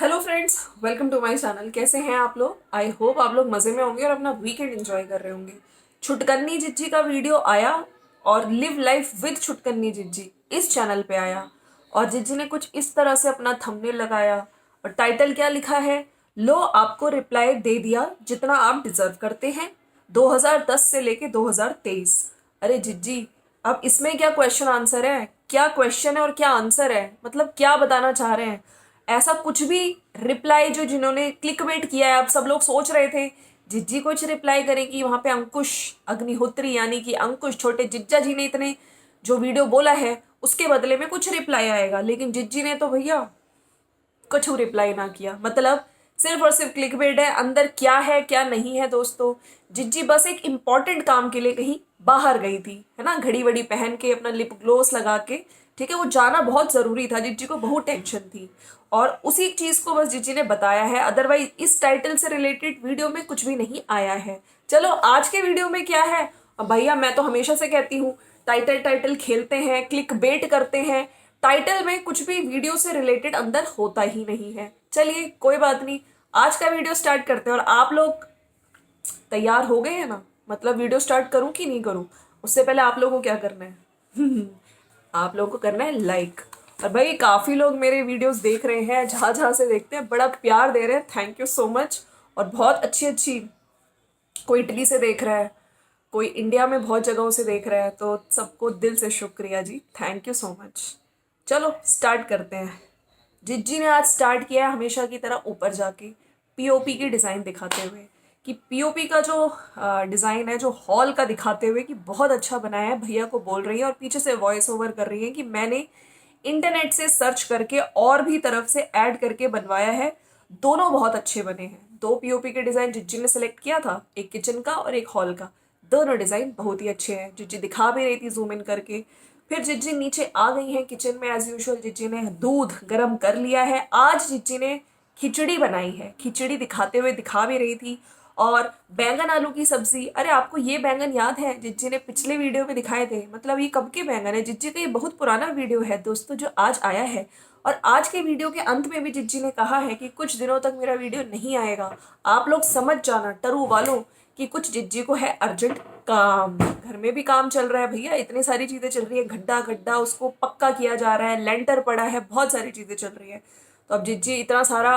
Hello friends, welcome to my channel. कैसे हैं आप लोग? आई होप आप लोग मज़े में होंगे और अपना वीकेंड एंजॉय कर रहे होंगे। छुटकन्नी जिज्जी का वीडियो आया और लिव लाइफ विद छुटकन्नी जिज्जी इस चैनल पे आया और जिज्जी ने कुछ इस तरह से अपना थंबनेल लगाया और टाइटल क्या लिखा है, लो आपको रिप्लाई दे दिया जितना आप डिजर्व करते हैं, 2010 से लेके 2023। अरे जिज्जी, अब इसमें क्या क्वेश्चन आंसर है? क्या क्वेश्चन है और क्या आंसर है? मतलब क्या बताना चाह रहे हैं? ऐसा कुछ भी रिप्लाई जो जिन्होंने क्लिक वेट किया है, आप सब लोग सोच रहे थे जिज्जी कुछ रिप्लाई करेगी, वहां पे अंकुश अग्निहोत्री यानी कि अंकुश छोटे जिज्जा जी ने इतने जो वीडियो बोला है उसके बदले में कुछ रिप्लाई आएगा, लेकिन जिज्जी ने तो भैया कुछ रिप्लाई ना किया। मतलब सिर्फ और सिर्फ क्लिक बेट है, अंदर क्या है क्या नहीं है। दोस्तों, जिज्जी बस एक इंपॉर्टेंट काम के लिए कहीं बाहर गई थी, है ना, घड़ी वड़ी पहन के अपना लिप ग्लोस लगा के। ठीक है, वो जाना बहुत जरूरी था, जिज्जी को बहुत टेंशन थी और उसी चीज को बस जिज्जी ने बताया है। अदरवाइज इस टाइटल से रिलेटेड वीडियो में कुछ भी नहीं आया है। चलो आज के वीडियो में क्या है। अब भैया मैं तो हमेशा से कहती हूँ, टाइटल टाइटल खेलते हैं, क्लिक बेट करते हैं, टाइटल में कुछ भी वीडियो से रिलेटेड अंदर होता ही नहीं है। चलिए कोई बात नहीं, आज का वीडियो स्टार्ट करते हैं। और आप लोग तैयार हो गए हैं ना? मतलब वीडियो स्टार्ट करूं कि नहीं करूं? उससे पहले आप लोगों को क्या करना है? आप लोगों को करना है लाइक। और भाई काफी लोग मेरे वीडियोस देख रहे हैं, जहां जहां से देखते हैं बड़ा प्यार दे रहे हैं, थैंक यू सो मच। और बहुत अच्छी अच्छी, कोई इटली से देख रहा है, कोई इंडिया में बहुत जगहों से देख रहा है, तो सबको दिल से शुक्रिया जी, थैंक यू सो मच। चलो स्टार्ट करते हैं। जिज्जी ने आज स्टार्ट किया है हमेशा की तरह ऊपर जाके पीओपी की डिज़ाइन दिखाते हुए, कि पीओपी का जो डिज़ाइन है, जो हॉल का दिखाते हुए कि बहुत अच्छा बनाया है, भैया को बोल रही है और पीछे से वॉइस ओवर कर रही है कि मैंने इंटरनेट से सर्च करके और भी तरफ से ऐड करके बनवाया है, दोनों बहुत अच्छे बने हैं। दो पीओपी के डिज़ाइन जिज्जी ने सेलेक्ट किया था, एक किचन का और एक हॉल का। दोनों डिज़ाइन बहुत ही अच्छे हैं। जिज्जी दिखा भी रही थी जूम इन करके। फिर जिज्जी नीचे आ गई हैं किचन में, एज यूजुअल जिज्जी ने दूध गर्म कर लिया है। आज जिज्जी ने खिचड़ी बनाई है, खिचड़ी दिखाते हुए दिखा भी रही थी। और बैंगन आलू की सब्जी, अरे आपको ये बैंगन याद है? जिज्जी ने पिछले वीडियो में दिखाए थे। मतलब ये कब के बैंगन है जिज्जी का? ये बहुत पुराना वीडियो है दोस्तों जो आज आया है। और आज के वीडियो के अंत में भी जिज्जी ने कहा है कि कुछ दिनों तक मेरा वीडियो नहीं आएगा। आप लोग समझ जाना टरू वालों कि कुछ जिज्जी को है अर्जेंट काम। घर में भी काम चल रहा है भैया, इतनी सारी चीजें चल रही है, गड्ढा गड्ढा उसको पक्का किया जा रहा है, लेंटर पड़ा है, बहुत सारी चीजें चल रही है। तो अब जिज्जी इतना सारा,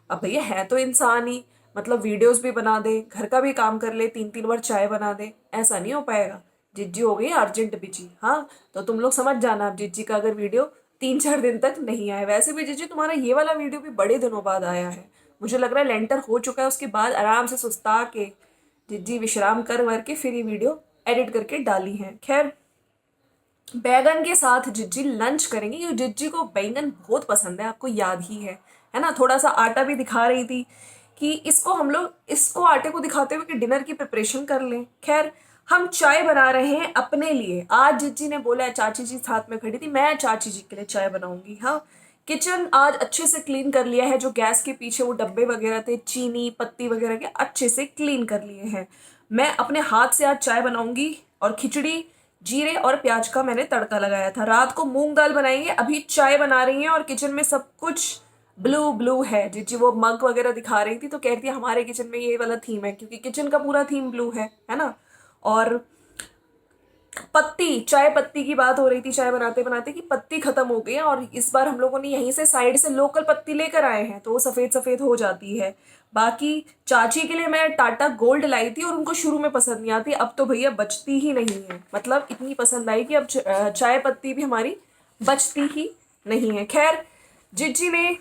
अब भैया है तो इंसान ही, मतलब वीडियोस भी बना दे, घर का भी काम कर ले, तीन तीन बार चाय बना दे, ऐसा नहीं हो पाएगा। जिज्जी हो गई अर्जेंट बिजी। हाँ, तो तुम लोग समझ जाना अब जिज्जी का अगर वीडियो 3-4 दिन तक नहीं आया। वैसे भी जिज्जी तुम्हारा ये वाला वीडियो भी बड़े दिनों बाद आया है, मुझे लग रहा है लेंटर हो चुका है, उसके बाद आराम से सुस्ता के जिज्जी विश्राम कर वर के फिर ये वीडियो एडिट करके डाली है। खैर, बैगन के साथ जिज्जी लंच करेंगे क्योंकि जिज्जी को बैंगन बहुत पसंद है, आपको याद ही है ना। थोड़ा सा आटा भी दिखा रही थी कि इसको हम लोग इसको आटे को दिखाते हुए कि डिनर की प्रिपरेशन कर लें। खैर, हम चाय बना रहे हैं अपने लिए। आज जिज्जी ने बोला है, चाची जी साथ में खड़ी थी, मैं चाची जी के लिए चाय बनाऊंगी। हाँ, किचन आज अच्छे से क्लीन कर लिया है, जो गैस के पीछे वो डब्बे वगैरह थे, चीनी पत्ती वगैरह के अच्छे से क्लीन कर लिए हैं। मैं अपने हाथ से आज चाय बनाऊंगी और खिचड़ी जीरे और प्याज का मैंने तड़का लगाया था। रात को मूंग दाल बनाएंगे, अभी चाय बना रही हैं और किचन में सब कुछ ब्लू ब्लू है। जी वो मग वगैरह दिखा रही थी तो कह रही थी हमारे किचन में ये वाला थीम है, क्योंकि किचन का पूरा थीम ब्लू है ना। और पत्ती, चाय पत्ती की बात हो रही थी चाय बनाते बनाते कि पत्ती खत्म हो गई है और इस बार हम लोगों ने यहीं से साइड से लोकल पत्ती लेकर आए हैं तो वो सफेद सफेद हो जाती है। बाकी चाची के लिए मैं टाटा गोल्ड लाई थी और उनको शुरू में पसंद नहीं आती, अब तो भैया बचती ही नहीं है। मतलब इतनी पसंद आई कि अब चाय पत्ती भी हमारी बचती ही नहीं है। खैर, जिज्जी ने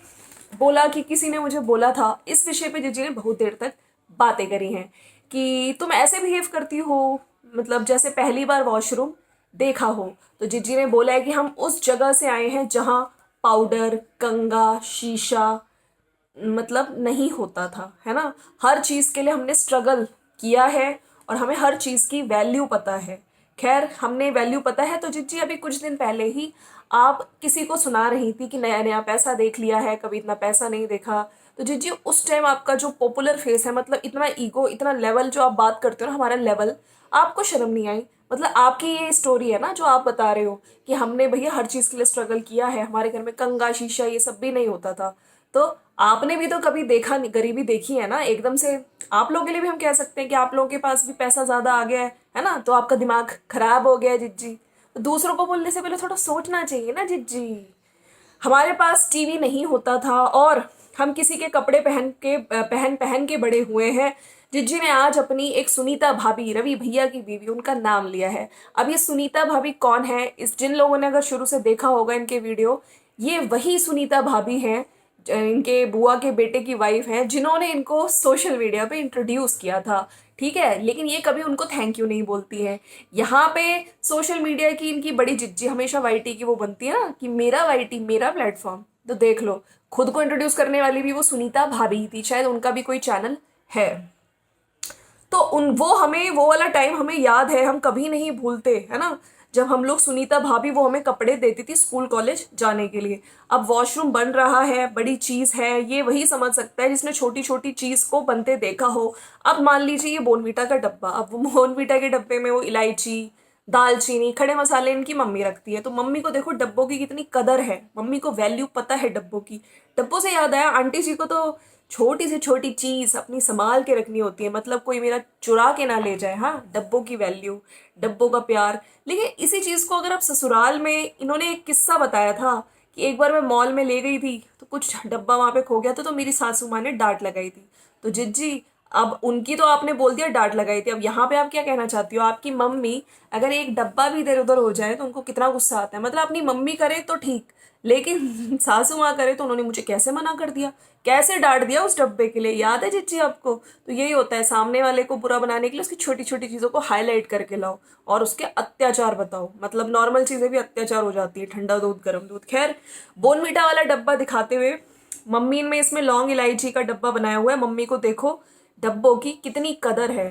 बोला कि किसी ने मुझे बोला था, इस विषय पे जिज्जी ने बहुत देर तक बातें करी हैं कि तुम ऐसे बिहेव करती हो, मतलब जैसे पहली बार वॉशरूम देखा हो। तो जिज्जी ने बोला है कि हम उस जगह से आए हैं जहां पाउडर कंगा शीशा मतलब नहीं होता था, है ना। हर चीज के लिए हमने स्ट्रगल किया है और हमें हर चीज की वैल्यू पता है। खैर, हमने वैल्यू पता है तो जिज्जी अभी कुछ दिन पहले ही आप किसी को सुना रही थी कि नया नया पैसा देख लिया है, कभी इतना पैसा नहीं देखा। तो जिज्जी उस टाइम आपका जो पॉपुलर फेस है, मतलब इतना ईगो, इतना लेवल जो आप बात करते हो ना, हमारा लेवल, आपको शर्म नहीं आई? मतलब आपकी ये स्टोरी है ना जो आप बता रहे हो कि हमने भैया हर चीज के लिए स्ट्रगल किया है, हमारे घर में कंगा शीशा ये सब भी नहीं होता था। तो आपने भी तो कभी देखा गरीबी देखी है ना एकदम से। आप लोगों के लिए भी हम कह सकते हैं कि आप लोगों के पास भी पैसा ज्यादा आ गया है ना, तो आपका दिमाग खराब हो गया है जिज्जी। तो दूसरों को बोलने से पहले थोड़ा सोचना चाहिए ना जिज्जी। हमारे पास टीवी नहीं होता था और हम किसी के कपड़े पहन पहन के बड़े हुए हैं। जिज्जी ने आज अपनी एक सुनीता भाभी, रवि भैया की बीवी, उनका नाम लिया है। अब ये सुनीता भाभी कौन है, इस जिन लोगों ने अगर शुरू से देखा होगा इनके वीडियो, ये वही सुनीता भाभी हैं, इनके बुआ के बेटे की वाइफ हैं, जिन्होंने इनको सोशल मीडिया पे इंट्रोड्यूस किया था। ठीक है, लेकिन ये कभी उनको थैंक यू नहीं बोलती हैं। यहाँ पे सोशल मीडिया की इनकी बड़ी जिज्जी हमेशा वाईटी की वो बनती है ना कि मेरा वाईटी मेरा प्लेटफॉर्म। तो देख लो, खुद को इंट्रोड्यूस करने वाली भी वो सुनीता भाभी थी, शायद उनका भी कोई चैनल है। तो वो वाला टाइम हमें याद है, हम कभी नहीं भूलते, है ना। जब हम लोग सुनीता भाभी वो हमें कपड़े देती थी स्कूल कॉलेज जाने के लिए। अब वॉशरूम बन रहा है, बड़ी चीज है, ये वही समझ सकता है जिसने छोटी छोटी चीज को बनते देखा हो। अब मान लीजिए ये बोनवीटा का डब्बा, अब वो बोनवीटा के डब्बे में वो इलायची, दालचीनी, खड़े मसाले इनकी मम्मी रखती है। तो मम्मी को देखो डब्बों की कितनी कदर है, मम्मी को वैल्यू पता है डब्बों की। डब्बों से याद आया, आंटी जी को तो छोटी से छोटी चीज अपनी संभाल के रखनी होती है, मतलब कोई मेरा चुरा के ना ले जाए। हाँ, डब्बों की वैल्यू, डब्बों का प्यार। लेकिन इसी चीज को अगर आप ससुराल में, इन्होंने एक किस्सा बताया था कि एक बार मैं मॉल में ले गई थी तो कुछ डब्बा वहां पे खो गया था, तो मेरी सासू माँ ने डांट लगाई थी। तो जिज्जी, अब उनकी तो आपने बोल दिया डांट लगाई थी, अब यहाँ पे आप क्या कहना चाहती हो? आपकी मम्मी अगर एक डब्बा भी इधर उधर हो जाए तो उनको कितना गुस्सा आता है। मतलब अपनी मम्मी करे तो ठीक, लेकिन सासू माँ करे तो उन्होंने मुझे कैसे मना कर दिया, कैसे डांट दिया उस डब्बे के लिए, याद है जिज्जी आपको? तो यही होता है, सामने वाले को बुरा बनाने के लिए उसकी छोटी छोटी चीजों को हाईलाइट करके लाओ और उसके अत्याचार बताओ। मतलब नॉर्मल चीजें भी अत्याचार हो जाती है, ठंडा दूध गर्म दूध। खैर, बोनवीटा वाला डब्बा दिखाते हुए मम्मी में इसमें लौंग इलायची का डब्बा बनाया हुआ है। मम्मी को देखो डब्बों की कितनी कदर है।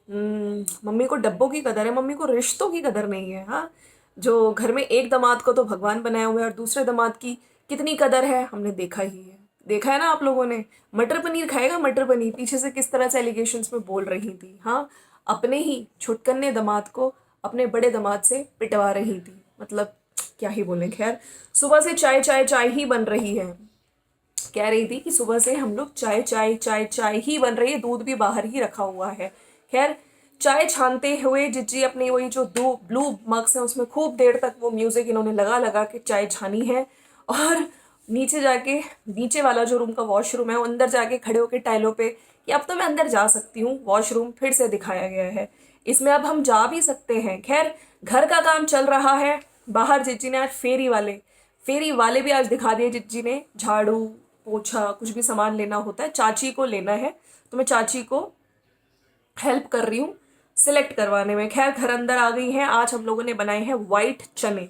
मम्मी को डब्बों की कदर है, मम्मी को रिश्तों की कदर नहीं है। हाँ, जो घर में एक दामाद को तो भगवान बनाया हुआ है और दूसरे दामाद की कितनी कदर है हमने देखा ही है। देखा है ना आप लोगों ने, मटर पनीर खाएगा मटर पनीर, पीछे से किस तरह से एलिगेशंस में बोल रही थी। हाँ, अपने ही छुटकन्ने दामाद को अपने बड़े दामाद से पिटवा रही थी। मतलब क्या ही बोले। खैर, सुबह से चाय चाय चाय ही बन रही है, कह रही थी कि सुबह से हम लोग चाय चाय चाय चाय ही बन रही है, दूध भी बाहर ही रखा हुआ है। खैर, चाय छानते हुए जिज्जी अपने वही जो दो ब्लू मग्स हैं उसमें खूब देर तक वो म्यूजिक इन्होंने लगा लगा के चाय छानी है। और नीचे जाके, नीचे वाला जो रूम का वॉशरूम है, वो अंदर जाके खड़े होके टाइलों पे कि अब तो मैं अंदर जा सकती हूँ, वॉशरूम फिर से दिखाया गया है, इसमें अब हम जा भी सकते हैं। खैर, घर का काम चल रहा है बाहर। जिज्जी ने आज फेरी वाले भी आज दिखा दिए जिज्जी ने। झाड़ू पोछा कुछ भी सामान लेना होता है, चाची को लेना है, तो मैं चाची को हेल्प कर रही हूँ सिलेक्ट करवाने में। खैर, घर अंदर आ गई हैं। आज हम लोगों ने बनाए हैं वाइट चने।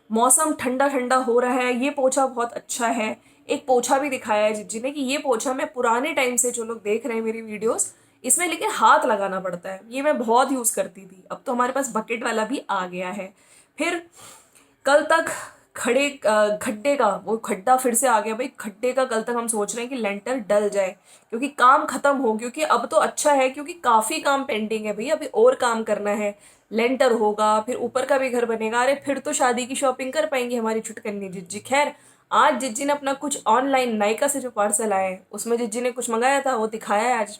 मौसम ठंडा ठंडा हो रहा है, ये पोछा बहुत अच्छा है। एक पोछा भी दिखाया है जिज्जी ने कि ये पोछा मैं पुराने टाइम से, जो लोग देख रहे हैं मेरी वीडियोस, इसमें लेकिन हाथ लगाना पड़ता है, ये मैं बहुत यूज करती थी। अब तो हमारे पास बकेट वाला भी आ गया है। फिर कल तक खड्डे का वो खड्डा फिर से आ गया भाई। खड्डे का कल तक हम सोच रहे हैं कि लेंटर डल जाए, क्योंकि काम खत्म हो, क्योंकि अब तो अच्छा है क्योंकि काफी काम पेंडिंग है भैया, अभी और काम करना है। लेंटर होगा, फिर ऊपर का भी घर बनेगा, अरे फिर तो शादी की शॉपिंग कर पाएंगे हमारी छुटकन्नी जिज्जी। खैर, आज जिज्जी ने अपना कुछ ऑनलाइन नायका से जो पार्सल आए उसमें जिज्जी ने कुछ मंगाया था वो दिखाया है आज।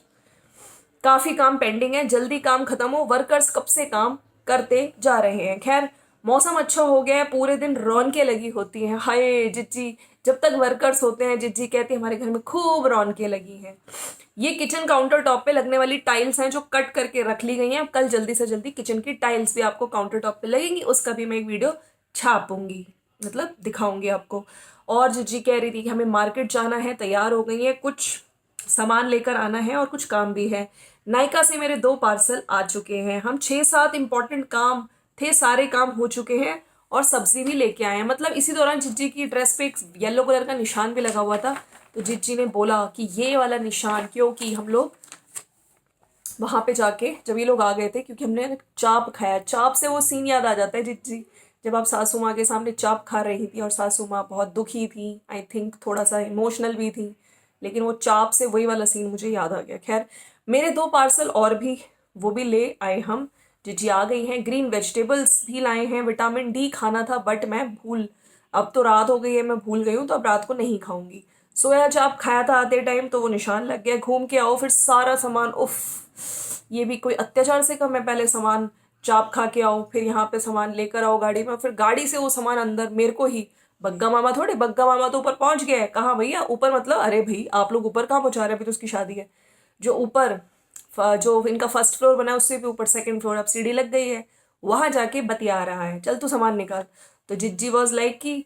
काफी काम पेंडिंग है, जल्दी काम खत्म हो, वर्कर्स कब से काम करते जा रहे हैं। खैर, मौसम अच्छा हो गया है, पूरे दिन रौनकें लगी होती हैं। हाय जिज्जी, जब तक वर्कर्स होते हैं जिज्जी कहती है हमारे घर में खूब रौनकें लगी हैं। ये किचन काउंटर टॉप पे लगने वाली टाइल्स हैं जो कट करके रख ली गई हैं। अब कल जल्दी से जल्दी किचन की टाइल्स भी आपको काउंटर टॉप पे लगेंगी, उसका भी मैं एक वीडियो छापूंगी, मतलब दिखाऊंगी आपको। और जिज्जी कह रही थी कि हमें मार्केट जाना है, तैयार हो गई है, कुछ सामान लेकर आना है और कुछ काम भी है। नायका से मेरे 2 पार्सल आ चुके हैं। हम 6-7 इंपॉर्टेंट काम थे, सारे काम हो चुके हैं और सब्जी भी लेके आए हैं। मतलब इसी दौरान जिज्जी की ड्रेस पे एक येलो कलर का निशान भी लगा हुआ था, तो जिज्जी ने बोला कि ये वाला निशान, क्योंकि हम लोग वहां पे जाके जब ये लोग आ गए थे, क्योंकि हमने चाप खाया, चाप से वो सीन याद आ जाता है जिज्जी, जब आप सासू माँ के सामने चाप खा रही थी और सासू माँ बहुत दुखी थी, आई थिंक थोड़ा सा इमोशनल भी थी, लेकिन वो चाप से वही वाला सीन मुझे याद आ गया। खैर, मेरे 2 पार्सल और भी वो भी ले आए हम। जी आ गई हैं। ग्रीन वेजिटेबल्स भी लाए हैं, विटामिन डी खाना था बट मैं अब तो रात हो गई है, मैं भूल गई हूँ, तो अब रात को नहीं खाऊंगी। सोया चाप खाया था आते टाइम तो वो निशान लग गया। घूम के आओ फिर सारा सामान, उफ, ये भी कोई अत्याचार से कम है। पहले सामान चाप खा के आओ, फिर यहाँ पे सामान लेकर आओ गाड़ी में, फिर गाड़ी से वो सामान अंदर मेरे को ही। बग्गा मामा थोड़े, बग्गा मामा तो ऊपर पहुंच गया है। कहाँ भैया ऊपर, मतलब अरे भाई आप लोग ऊपर कहाँ पहुंचा रहे हैं, अभी तो उसकी शादी है। जो ऊपर जो इनका फर्स्ट फ्लोर बना है उससे भी ऊपर सेकंड फ्लोर, अब सीढ़ी लग गई है, वहां जाके बतिया रहा है, चल तू सामान निकाल। तो जिज्जी वॉज लाइक कि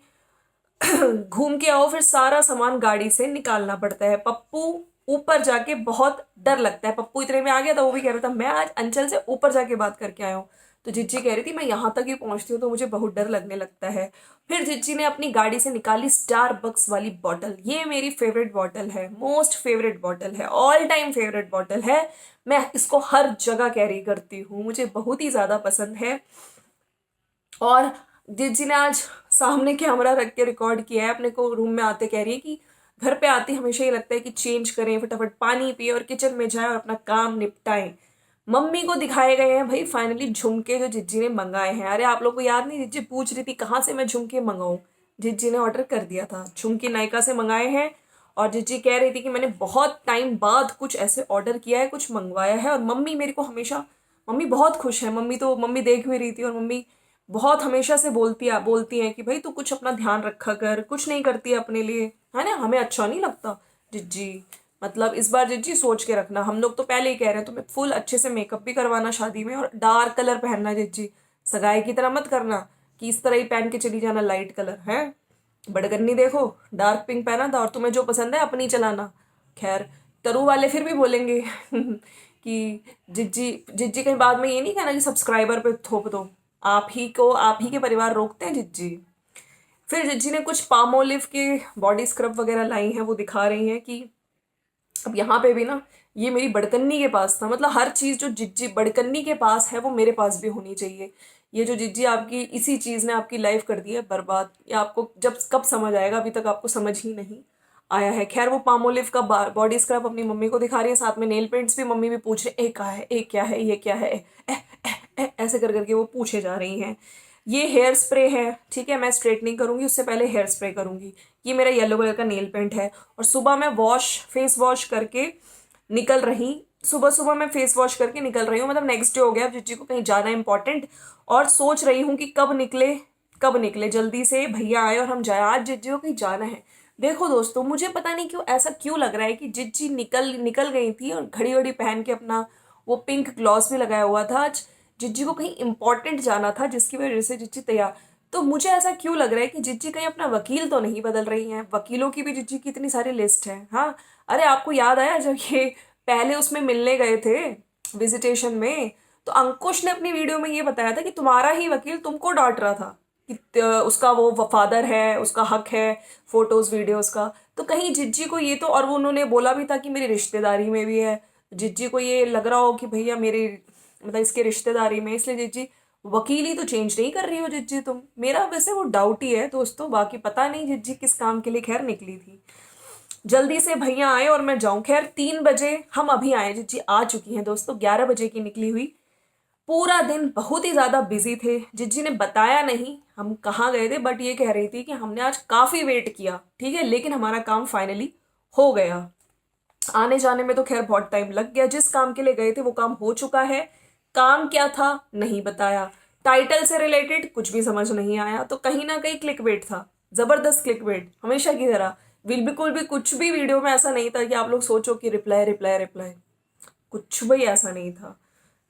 घूम के आओ फिर सारा सामान गाड़ी से निकालना पड़ता है। पप्पू ऊपर जाके बहुत डर लगता है। पप्पू इतने में आ गया था, वो भी कह रहा था मैं आज अंचल से ऊपर जाके बात करके आया हूँ। तो जिज्जी कह रही थी मैं यहाँ तक ही पहुंचती हूँ तो मुझे बहुत डर लगने लगता है। फिर जिज्जी ने अपनी गाड़ी से निकाली स्टारबक्स वाली बॉटल। ये मेरी फेवरेट बॉटल है, मोस्ट फेवरेट बॉटल है, ऑल टाइम फेवरेट बॉटल है। मैं इसको हर जगह कैरी करती हूँ, मुझे बहुत ही ज्यादा पसंद है। और जिज्जी ने आज सामने कैमरा रख के रिकॉर्ड किया है अपने को। रूम में आते कह रही है कि घर पे आते हमेशा ये लगता है कि चेंज करें, फटाफट पानी पिए और किचन में जाएं और अपना काम निपटाएं। मम्मी को दिखाए गए हैं भाई फाइनली झुमके जो जिज्जी ने मंगाए हैं। अरे आप लोग को याद नहीं, जिज्जी पूछ रही थी कहाँ से मैं झुमके मंगाऊं, जिज्जी ने ऑर्डर कर दिया था, झुमके नायका से मंगाए हैं। और जिज्जी कह रही थी कि मैंने बहुत टाइम बाद कुछ ऐसे ऑर्डर किया है, कुछ मंगवाया है। और मम्मी मेरे को हमेशा, मम्मी बहुत खुश है। मम्मी तो, मम्मी देख भी रही थी और मम्मी बहुत हमेशा से बोलती हैं कि भाई तू कुछ अपना ध्यान रखा कर, कुछ नहीं करती है अपने लिए, है ना, हमें अच्छा नहीं लगता। जिज्जी मतलब इस बार जिज्जी सोच के रखना, हम लोग तो पहले ही कह रहे हैं तुम्हें फुल अच्छे से मेकअप भी करवाना शादी में, और डार्क कलर पहनना जिज्जी, सगाई की तरह मत करना कि इस तरह ही पहन के चली जाना लाइट कलर है। बड़गन्नी देखो डार्क पिंक पहना था, और तुम्हें जो पसंद है अपनी चलाना। खैर तरु वाले फिर भी बोलेंगे कि जिज्जी जिज्जी कहीं बाद में ये नहीं कहना कि सब्सक्राइबर पे थोप दो, आप ही को, आप ही के परिवार रोकते हैं जिज्जी। फिर जिज्जी ने कुछ पामोलिव के बॉडी स्क्रब वगैरह लाई हैं, वो दिखा रही हैं कि अब यहाँ पे भी ना, ये मेरी बड़कन्नी के पास था, मतलब हर चीज जो जिज्जी बड़कन्नी के पास है वो मेरे पास भी होनी चाहिए। ये जो जिज्जी आपकी इसी चीज ने आपकी लाइफ कर दी है बर्बाद, ये आपको जब कब समझ आएगा, अभी तक आपको समझ ही नहीं आया है। खैर वो पामोलिव का बॉडी स्क्रब अपनी मम्मी को दिखा रही है, साथ में नेल पेंट्स भी मम्मी भी पूछ रहे, ए कहा है, ए क्या है, ये क्या है, ऐसे कर करके वो पूछे जा रही हैं। ये हेयर स्प्रे है, ठीक है, मैं स्ट्रेटनिंग करूंगी उससे पहले हेयर स्प्रे करूंगी। ये मेरा येलो कलर का नेल पेंट है। और सुबह मैं फेस वॉश करके निकल रही, सुबह सुबह मैं फेस वॉश करके निकल रही हूँ, मतलब नेक्स्ट डे हो गया, अब जिज्जी को कहीं जाना इंपॉर्टेंट, और सोच रही हूँ कि कब निकले जल्दी से भैया आए और हम जाए, आज जिज्जी को कहीं जाना है। देखो दोस्तों, मुझे पता नहीं क्यों ऐसा क्यों लग रहा है कि जिज्जी निकल गई थी और घड़ी वड़ी पहन के अपना वो पिंक ग्लॉस भी लगाया हुआ था। आज जिज्जी को कहीं इंपॉर्टेंट जाना था जिसकी वजह से जिज्जी तैयार। तो मुझे ऐसा क्यों लग रहा है कि जिज्जी कहीं अपना वकील तो नहीं बदल रही हैं, वकीलों की भी जिज्जी की इतनी सारी लिस्ट है। हाँ, अरे आपको याद आया जब ये पहले उसमें मिलने गए थे विजिटेशन में, तो अंकुश ने अपनी वीडियो में ये बताया था कि तुम्हारा ही वकील तुमको डांट रहा था कि उसका वो वफादर है, उसका हक है फोटोज वीडियोस का। तो कहीं जिज्जी को ये तो, और वो उन्होंने बोला भी था कि मेरी रिश्तेदारी में भी है, जिज्जी को ये लग रहा हो कि भैया मेरी, मतलब इसके रिश्तेदारी में, इसलिए जिज्जी वकील ही तो चेंज नहीं कर रही हो जिज्जी तुम। मेरा वैसे वो डाउट ही है दोस्तों, बाकी पता नहीं जिज्जी किस काम के लिए खैर निकली थी। जल्दी से भैया आए और मैं जाऊं। खैर 3 बजे हम अभी आए, जिज्जी आ चुकी हैं दोस्तों, 11 बजे की निकली हुई। पूरा दिन बहुत ही ज्यादा बिजी थे। जिज्जी ने बताया नहीं हम कहाँ गए थे, बट ये कह रही थी कि हमने आज काफी वेट किया, ठीक है, लेकिन हमारा काम फाइनली हो गया। आने जाने में तो खैर बहुत टाइम लग गया, जिस काम के लिए गए थे वो काम हो चुका है। काम क्या था नहीं बताया, टाइटल से रिलेटेड कुछ भी समझ नहीं आया, तो कहीं ना कहीं क्लिकबेट था, जबरदस्त क्लिकबेट हमेशा की तरह। बिल्कुल भी कुछ भी वीडियो में ऐसा नहीं था कि आप लोग सोचो कि रिप्लाई रिप्लाई रिप्लाई, कुछ भी ऐसा नहीं था।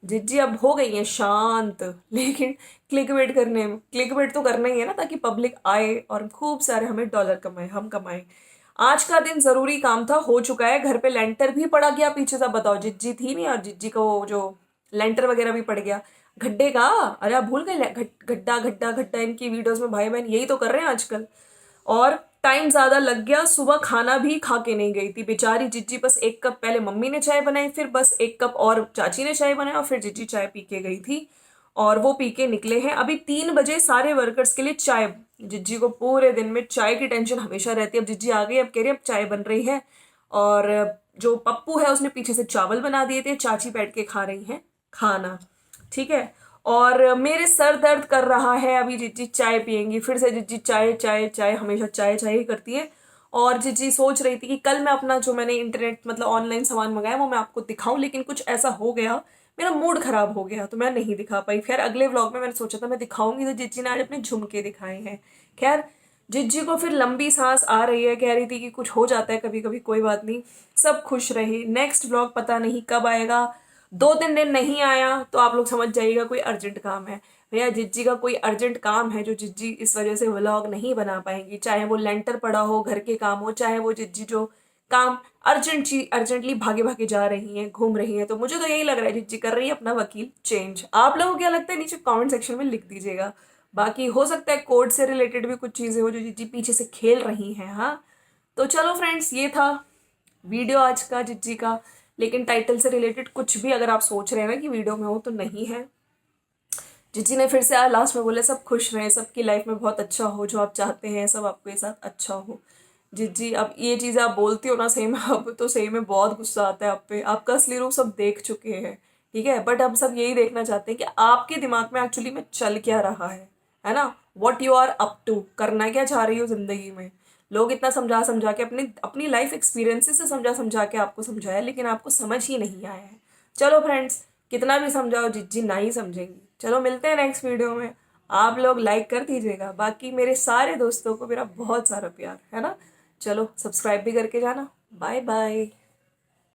जिज्जी अब हो गई है शांत, लेकिन क्लिक वेट तो करना ही है ना, ताकि पब्लिक आए और खूब सारे हमें डॉलर कमाए, हम कमाए। आज का दिन जरूरी काम था, हो चुका है। घर पे लेंटर भी पड़ा गया पीछे से, बताओ जिज्जी थी नहीं और जिज्जी का वो जो लेंटर वगैरह भी पड़ गया गड्ढे का। अरे आप भूल गए, गड्ढा गड्ढा गड्ढा, इनकी वीडियोस में भाई बहन यही तो कर रहे हैं आजकल। और टाइम ज्यादा लग गया, सुबह खाना भी खा के नहीं गई थी बेचारी जिज्जी, बस 1 कप पहले मम्मी ने चाय बनाई, फिर बस 1 कप और चाची ने चाय बनाई, और फिर जिज्जी चाय पी के गई थी और वो पी के निकले हैं। अभी 3 बजे सारे वर्कर्स के लिए चाय, जिज्जी को पूरे दिन में चाय की टेंशन हमेशा रहती है। अब जिज्जी आ गई, अब कह रही है अब चाय बन रही है। और जो पप्पू है उसने पीछे से चावल बना दिए थे, चाची बैठ के खा रही हैं खाना, ठीक है। और मेरे सर दर्द कर रहा है, अभी जिज्जी चाय पियेंगी फिर से। जिज्जी चाय चाय चाय, हमेशा चाय चाय ही करती है। और जिज्जी सोच रही थी कि कल मैं अपना जो मैंने इंटरनेट मतलब ऑनलाइन सामान मंगाया वो मैं आपको दिखाऊं, लेकिन कुछ ऐसा हो गया, मेरा मूड खराब हो गया तो मैं नहीं दिखा पाई। फिर अगले व्लॉग में मैंने सोचा था मैं दिखाऊंगी, तो जिज्जी ने आज अपने झुमके दिखाए हैं। खैर, जिज्जी को फिर लंबी सांस आ रही है, कह रही थी कि कुछ हो जाता है कभी कभी, कोई बात नहीं, सब खुश रहे। नेक्स्ट व्लॉग पता नहीं कब आएगा, 2-3 दिन नहीं आया तो आप लोग समझ जाइएगा कोई अर्जेंट काम है। भैया जिज्जी का कोई अर्जेंट काम है जो जिज्जी इस वजह से व्लॉग नहीं बना पाएंगी, चाहे वो लेंटर पड़ा हो, घर के काम हो, चाहे वो जिज्जी जो काम अर्जेंटली भागे भागे जा रही हैं, घूम रही हैं। तो मुझे तो यही लग रहा है जिज्जी कर रही है अपना वकील चेंज। आप लोगों को क्या लगता है नीचे कमेंट सेक्शन में लिख दीजिएगा। बाकी हो सकता है कोर्ट से रिलेटेड भी कुछ चीजें हो जो जिज्जी पीछे से खेल रही हैं। हाँ, तो चलो फ्रेंड्स, ये था वीडियो आज का जिज्जी का। लेकिन टाइटल से रिलेटेड कुछ भी अगर आप सोच रहे हैं ना कि वीडियो में हो, तो नहीं है। जिज्जी ने फिर से आज लास्ट में बोले सब खुश रहें, सबकी लाइफ में बहुत अच्छा हो, जो आप चाहते हैं सब आपके साथ अच्छा हो। जिज्जी, अब ये चीज़ आप बोलती हो ना, सही में अब तो सही में बहुत गुस्सा आता है आप पे। आपका असली रूप सब देख चुके हैं, ठीक है, बट हम सब यही देखना चाहते हैं कि आपके दिमाग में एक्चुअली में चल क्या रहा है ना, what you are up to, करना क्या चाह रही हो जिंदगी में। लोग इतना समझा समझा के अपनी अपनी लाइफ एक्सपीरियंसेस से समझा समझा के आपको समझाया, लेकिन आपको समझ ही नहीं आया है। चलो फ्रेंड्स, कितना भी समझाओ जिज्जी ना ही समझेंगी। चलो मिलते हैं नेक्स्ट वीडियो में। आप लोग लाइक कर दीजिएगा, बाकी मेरे सारे दोस्तों को मेरा बहुत सारा प्यार है ना। चलो सब्सक्राइब भी करके जाना। Bye bye.